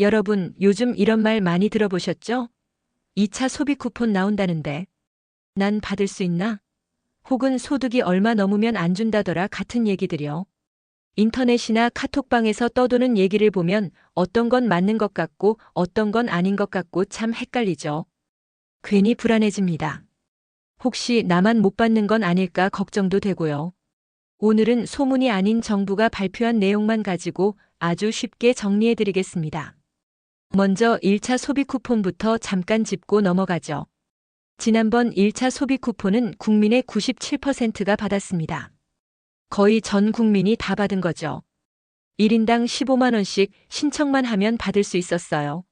여러분, 요즘 이런 말 많이 들어보셨죠? 2차 소비 쿠폰 나온다는데 난 받을 수 있나? 혹은 소득이 얼마 넘으면 안 준다더라 같은 얘기들이요. 인터넷이나 카톡방에서 떠도는 얘기를 보면 어떤 건 맞는 것 같고 어떤 건 아닌 것 같고 참 헷갈리죠. 괜히 불안해집니다. 혹시 나만 못 받는 건 아닐까 걱정도 되고요. 오늘은 소문이 아닌 정부가 발표한 내용만 가지고 아주 쉽게 정리해 드리겠습니다. 먼저 1차 소비 쿠폰부터 잠깐 짚고 넘어가죠. 지난번 1차 소비 쿠폰은 국민의 97%가 받았습니다. 거의 전 국민이 다 받은 거죠. 1인당 15만 원씩 신청만 하면 받을 수 있었어요.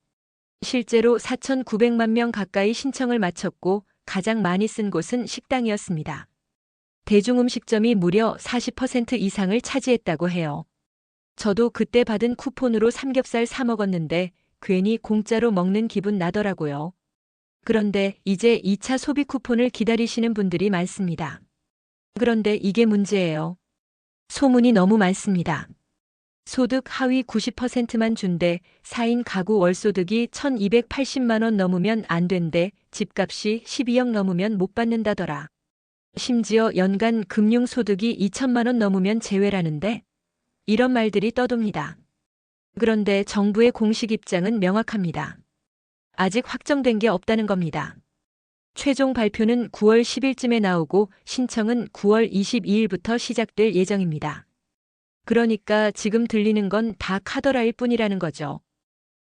실제로 4,900만 명 가까이 신청을 마쳤고 가장 많이 쓴 곳은 식당이었습니다. 대중음식점이 무려 40% 이상을 차지했다고 해요. 저도 그때 받은 쿠폰으로 삼겹살 사 먹었는데 괜히 공짜로 먹는 기분 나더라고요. 그런데 이제 2차 소비 쿠폰을 기다리시는 분들이 많습니다. 그런데 이게 문제예요. 소문이 너무 많습니다. 소득 하위 90%만 준대, 4인 가구 월소득이 1,280만 원 넘으면 안 된대, 집값이 12억 넘으면 못 받는다더라. 심지어 연간 금융소득이 2천만 원 넘으면 제외라는데 이런 말들이 떠돕니다. 그런데 정부의 공식 입장은 명확합니다. 아직 확정된 게 없다는 겁니다. 최종 발표는 9월 10일쯤에 나오고 신청은 9월 22일부터 시작될 예정입니다. 그러니까 지금 들리는 건 다 카더라일 뿐이라는 거죠.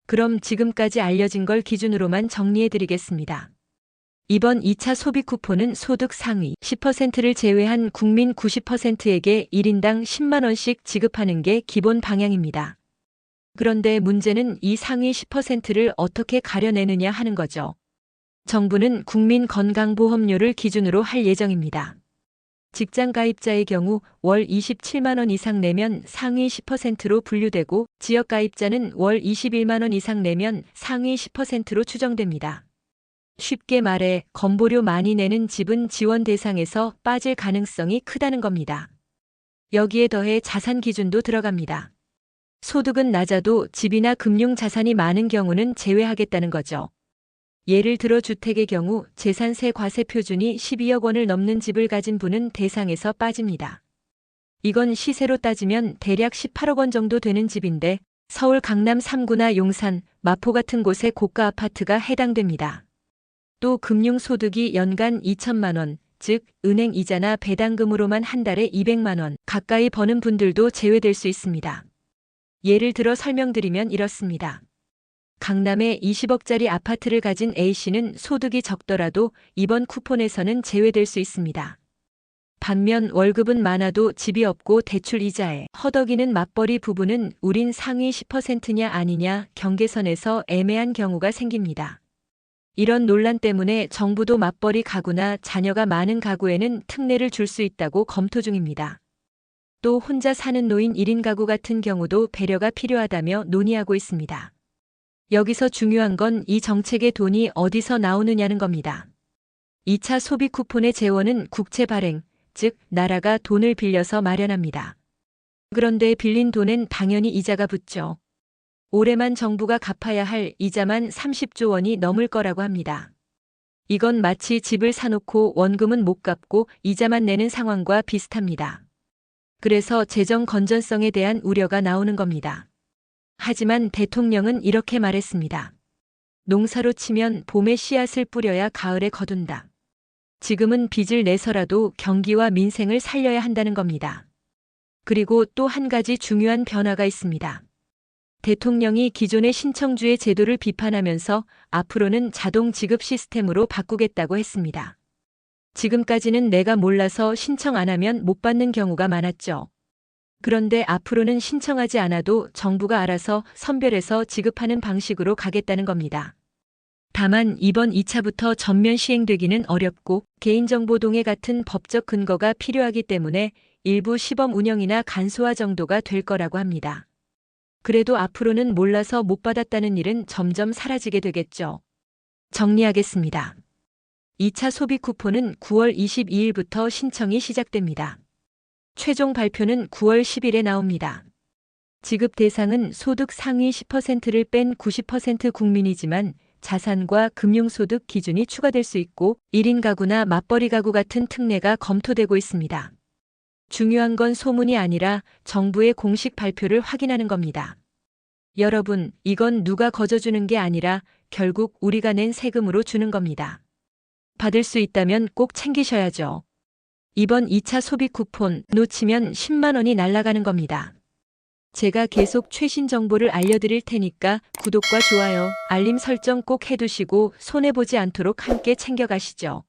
그럼 지금까지 알려진 걸 기준으로만 정리해 드리겠습니다. 이번 2차 소비 쿠폰은 소득 상위 10%를 제외한 국민 90%에게 1인당 10만 원씩 지급하는 게 기본 방향입니다. 그런데 문제는 이 상위 10%를 어떻게 가려내느냐 하는 거죠. 정부는 국민건강보험료를 기준으로 할 예정입니다. 직장 가입자의 경우 월 27만 원 이상 내면 상위 10%로 분류되고 지역 가입자는 월 21만 원 이상 내면 상위 10%로 추정됩니다. 쉽게 말해 건보료 많이 내는 집은 지원 대상에서 빠질 가능성이 크다는 겁니다. 여기에 더해 자산 기준도 들어갑니다. 소득은 낮아도 집이나 금융 자산이 많은 경우는 제외하겠다는 거죠. 예를 들어 주택의 경우 재산세 과세 표준이 12억 원을 넘는 집을 가진 분은 대상에서 빠집니다. 이건 시세로 따지면 대략 18억 원 정도 되는 집인데 서울 강남 3구나 용산, 마포 같은 곳의 고가 아파트가 해당됩니다. 또 금융소득이 연간 2천만 원, 즉 은행 이자나 배당금으로만 한 달에 200만 원 가까이 버는 분들도 제외될 수 있습니다. 예를 들어 설명드리면 이렇습니다. 강남에 20억짜리 아파트를 가진 A씨는 소득이 적더라도 이번 쿠폰에서는 제외될 수 있습니다. 반면 월급은 많아도 집이 없고 대출 이자에 허덕이는 맞벌이 부부는 우린 상위 10%냐 아니냐 경계선에서 애매한 경우가 생깁니다. 이런 논란 때문에 정부도 맞벌이 가구나 자녀가 많은 가구에는 특례를 줄 수 있다고 검토 중입니다. 또 혼자 사는 노인 1인 가구 같은 경우도 배려가 필요하다며 논의하고 있습니다. 여기서 중요한 건 이 정책의 돈이 어디서 나오느냐는 겁니다. 2차 소비 쿠폰의 재원은 국채 발행, 즉 나라가 돈을 빌려서 마련합니다. 그런데 빌린 돈엔 당연히 이자가 붙죠. 올해만 정부가 갚아야 할 이자만 30조 원이 넘을 거라고 합니다. 이건 마치 집을 사놓고 원금은 못 갚고 이자만 내는 상황과 비슷합니다. 그래서 재정 건전성에 대한 우려가 나오는 겁니다. 하지만 대통령은 이렇게 말했습니다. 농사로 치면 봄에 씨앗을 뿌려야 가을에 거둔다. 지금은 빚을 내서라도 경기와 민생을 살려야 한다는 겁니다. 그리고 또 한 가지 중요한 변화가 있습니다. 대통령이 기존의 신청주의 제도를 비판하면서 앞으로는 자동 지급 시스템으로 바꾸겠다고 했습니다. 지금까지는 내가 몰라서 신청 안 하면 못 받는 경우가 많았죠. 그런데 앞으로는 신청하지 않아도 정부가 알아서 선별해서 지급하는 방식으로 가겠다는 겁니다. 다만 이번 2차부터 전면 시행되기는 어렵고 개인정보 동의 같은 법적 근거가 필요하기 때문에 일부 시범 운영이나 간소화 정도가 될 거라고 합니다. 그래도 앞으로는 몰라서 못 받았다는 일은 점점 사라지게 되겠죠. 정리하겠습니다. 2차 소비 쿠폰은 9월 22일부터 신청이 시작됩니다. 최종 발표는 9월 10일에 나옵니다. 지급 대상은 소득 상위 10%를 뺀 90% 국민이지만 자산과 금융소득 기준이 추가될 수 있고 1인 가구나 맞벌이 가구 같은 특례가 검토되고 있습니다. 중요한 건 소문이 아니라 정부의 공식 발표를 확인하는 겁니다. 여러분, 이건 누가 거저주는 게 아니라 결국 우리가 낸 세금으로 주는 겁니다. 받을 수 있다면 꼭 챙기셔야죠. 이번 2차 소비 쿠폰 놓치면 10만 원이 날아가는 겁니다. 제가 계속 최신 정보를 알려드릴 테니까 구독과 좋아요, 알림 설정 꼭 해두시고 손해보지 않도록 함께 챙겨가시죠.